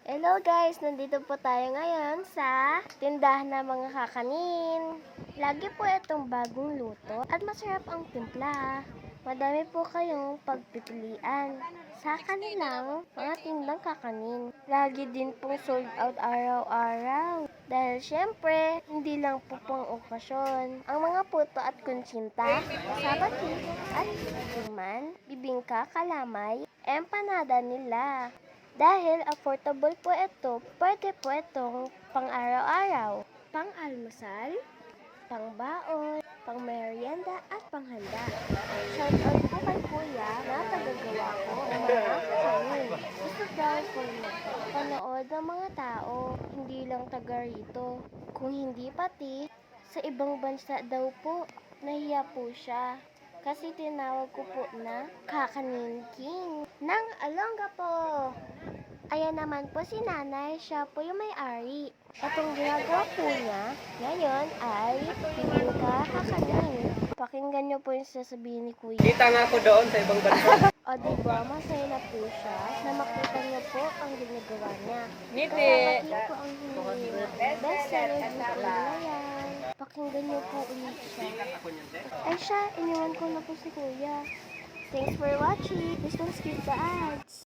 Hello guys! Nandito po tayo ngayon sa tindahan ng mga kakanin. Lagi po itong bagong luto at masarap ang timpla. Madami po kayong pagpipilian sa kanilang mga tindang kakanin. Lagi din pong sold out araw-araw. Dahil syempre, hindi lang po pang okasyon. Ang mga puto at kunsinta, sabati at suman, bibingka, kalamay, empanada nila. Dahil affordable po ito, pwede po itong pang araw-araw, pang almusal, pang baon, pang merienda at pang handa. Shoutout po kay Kuya na tagagawa ko ng mga kakanin. Gusto daw po panood ng mga tao, hindi lang taga rito. Kung hindi pati, sa ibang bansa daw po, nahiya po siya. Kasi tinawag ko po na Kakanin King ng Alonga po. Ayan naman po si nanay, siya po yung may-ari. Itong ginagawa po niya ngayon ay bibingka kakanin. Pakinggan niyo po yung sasabihin ni Kuya. Kita nga ako doon sa ibang bansa. O diba, masaya na po siya na makita niyo po ang ginagawa niya. Ngiti. Kasama niyo po ang bestseller ni Kuya yan. Pakinggan niyo po ulit siya. Ay siya, iniwan ko na po si Kuya. Thanks for watching. Please don't skip the ads.